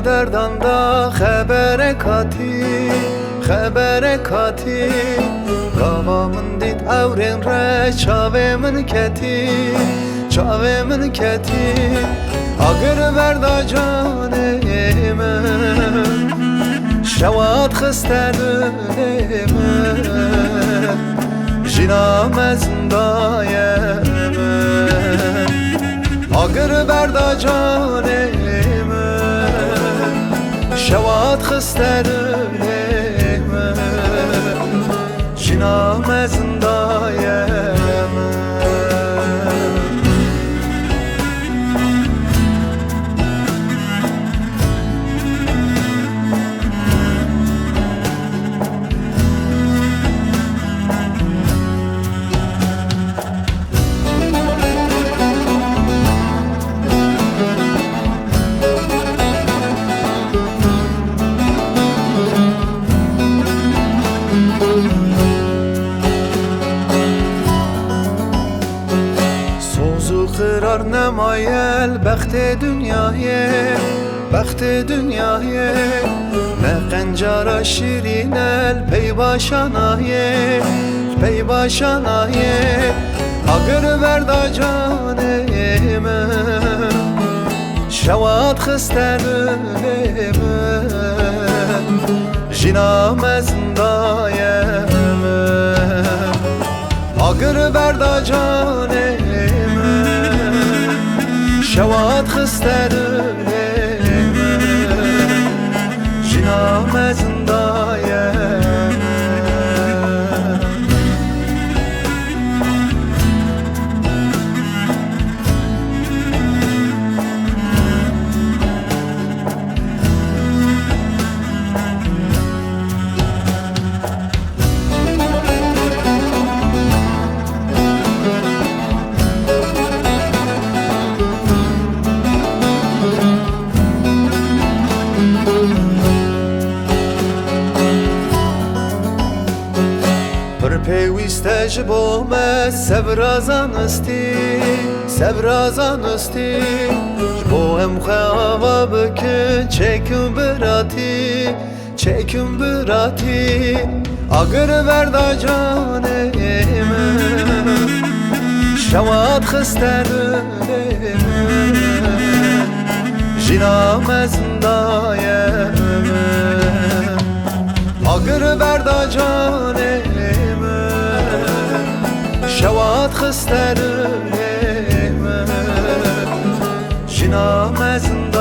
دردان دا خبر کاتی گاوا من دید اورین ره چاوه من کتی اگر بردا جانه من شواد خسته دل من جینا مزندای من اگر بردا جانه من شواد خسته دل من جینا مزندای من قرار نمایل بخت دنیای نه قنجارا شیرینل پی باشانایه اگر بردا جانه من شواد خسته دل من جینا مزندای من اگر بردا جانه شواد خسته دل من جینا مزندای من پر پیوسته جبومه سبرازانستی جبو هم خواه بکن چکم براتی اگر بردا جانه من شواد خسته دل من جینا مزندای من اگر بردا جانه شواد خسته دل من جینا مزندای